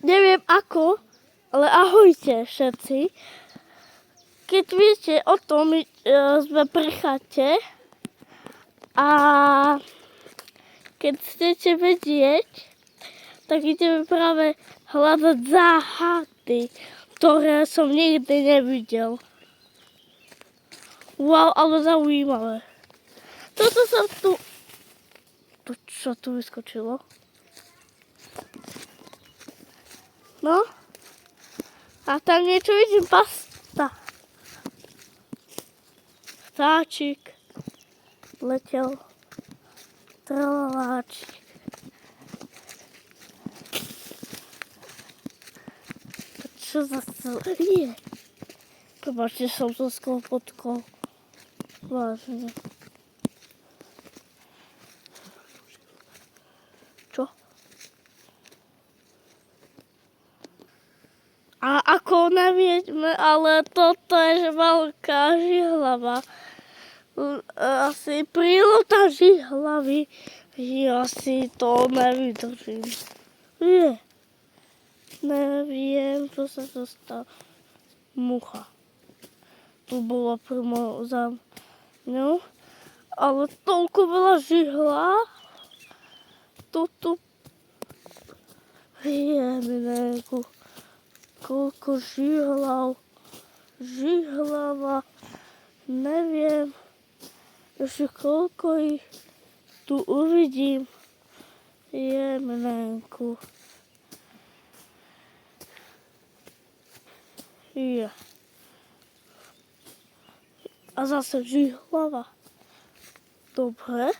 neviem ako, ale ahojte všetci. Keď viete o tom, sme pri chate a keď chcete vedieť, tak ideme práve hľadať záhady, ktoré som nikdy nevidel. Wow, ale zaujímavé. Toto som tu... Čo tu vyskočilo? No. A tam niečo vidím, pasta. Vtáčik letel. Tralaláčik. Čo zase je? Prepáčte, som to sklopotkol. Vážne. Čo? A ako nevieme, ale toto je veľká žihlava. Asi prílota žihlavy, že asi to nevydržím. Nie. Neviem, čo sa to stalo. Mucha. Tu bola primo za mňou. Ale toľko veľa žihla. Tu. Jemneku. Koľko žihlav. Žihlava. Neviem. Ešte koľko ich tu uvidím. Jemnenku. Ja. A zase žihlava. Dobre.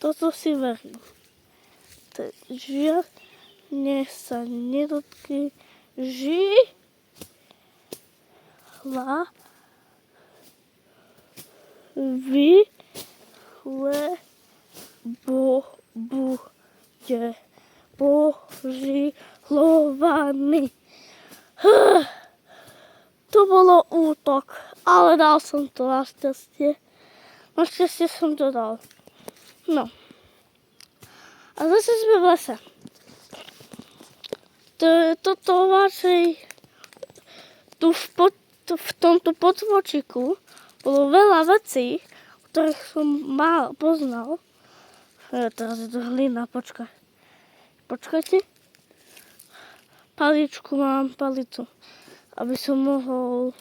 Toto si verím. Žiadne sa nedotkne. Žihla. Bude požilovaný. To bolo útok, ale dal som to našťastie. Našťastie som to dal. No. A zase sme v lese. Toto vašej... Tu v tomto podvočiku bolo veľa vecí, ktorých som poznal. Teraz je to hlina, počkajte. Paličku mám, palicu, aby som mohol...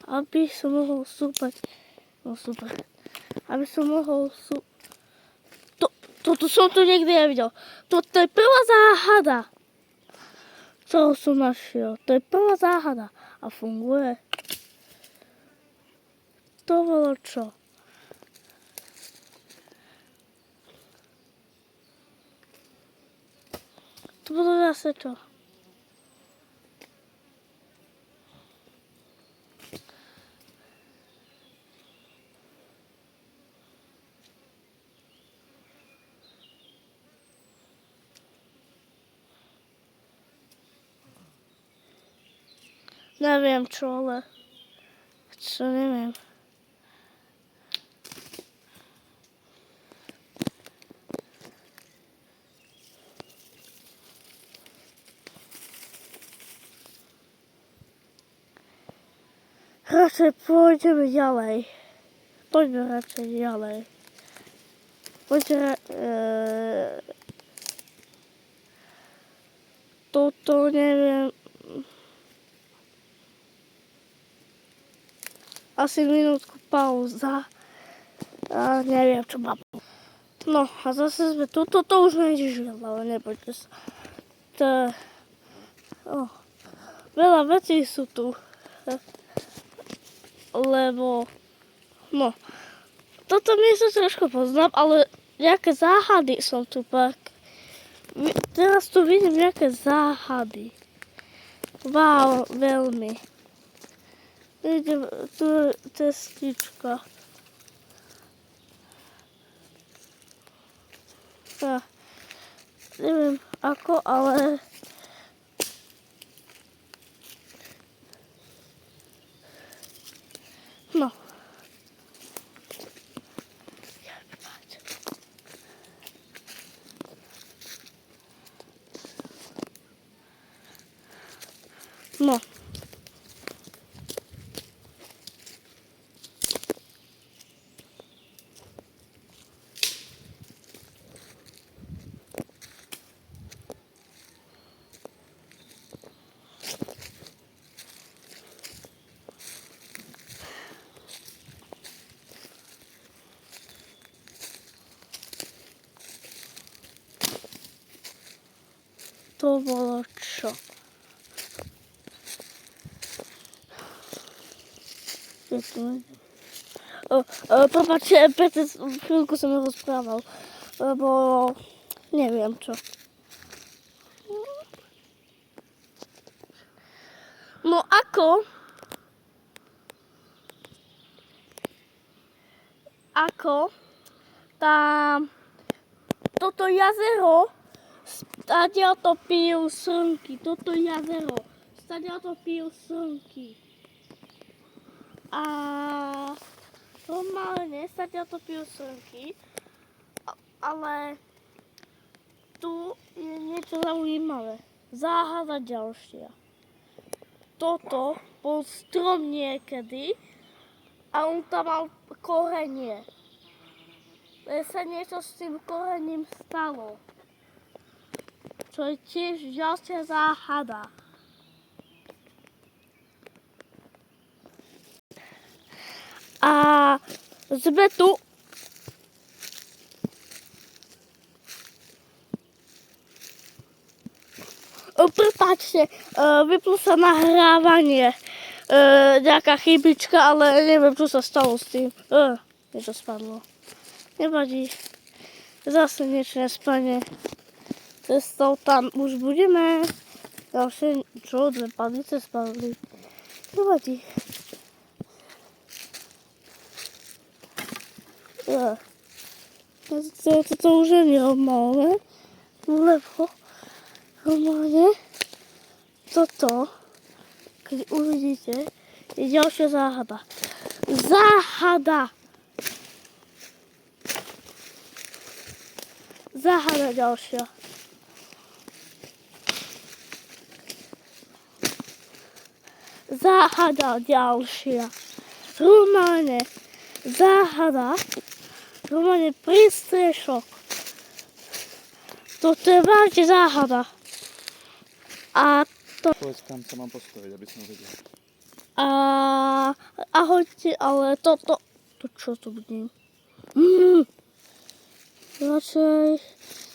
Aby som mohol súpať. No super. Aby som mohol Toto som tu nikdy nevidel. Toto je prvá záhada. Čo som našiel? To je prvá záhada. A funguje. To bolo čo? To bolo zase čo? Neviem čo, ale... Čo neviem. Radšej pôjdeme ďalej. Poďme radšej ďalej. Toto neviem. Asi minútku pauza. A neviem, čo mám. No a zase sme tu. Toto už nežijem, ale nepoďte sa. Veľa vecí sú tu. Lebo... No. Toto miesto trošku poznám, ale nejaké záhady som tu pak. Teraz tu vidím nejaké záhady. Wow, veľmi. Vidím tu cestička. Neviem ako, ale... No. No. To bolo čo? Prepáčte, preto chvíľku som rozprával, lebo neviem čo. No ako tam toto jazero, stadiaľ to pijú srnky, toto jazero, stadiaľ to pijú srnky. A normálne stadiaľ to pijú srnky, ale tu je niečo zaujímavé. Záhada ďalšia. Toto bol strom niekedy a on tam mal korenie. Sa niečo s tým korením stalo. Čo je tiež ďalšia záhada. A sme tu. Prepáčte, vyplo sa nahrávanie. Nejaká chybička, ale neviem, čo sa stalo s tým. Niečo spadlo. Nevadí. Zase niečo nespadne. Cestou tam už budeme. Ďalšie, čo? 2 palice spadli. Nevadí. Toto už je normálne. Lebo normálne toto, keď uvidíte, je ďalšia záhada. Záhada! Záhada ďalšia. Záhada ďalšia. Normálne záhada. Normálne prístrešok. Toto je vážne záhada. A to... Povedz, kam sa mám postaviť, aby som vedel. Ahojte, ale toto... To čo tu budem? Radšej...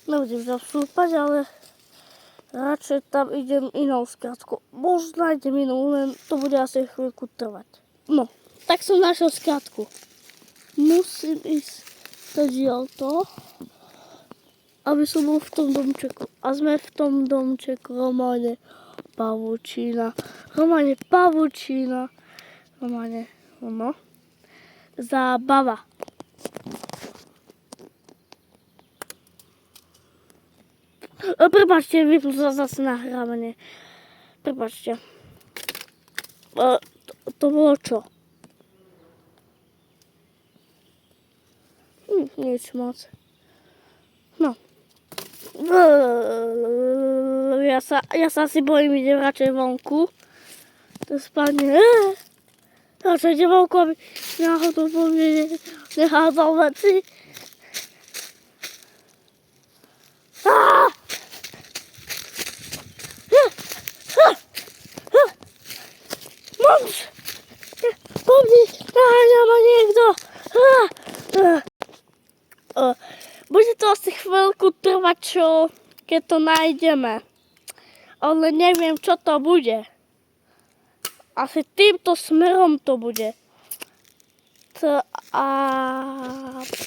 Nebudem tam vstúpať, ale... Radšej tam idem inou skratkou. Možno nájdem inú, len to bude asi chvíľku trvať. No, tak som našiel skratku. Musím ísť to, aby som bol v tom domčeku. A sme v tom domčeku, Romane pavučina. Romane, ono. Zábava. Prepáčte, vyplo sa zase nahrávanie. Prepáčte. To bolo čo? Nič moc. No. Ja sa asi bojím, idem radšej vonku. To spadne. Radšej idem vonku, aby náhodou po mne nehádzal veci. Momš! Pomni, naháňa ma niekto. Bude to asi chvíľku trvať, keď to nájdeme. Ale neviem, čo to bude. Asi týmto smerom to bude.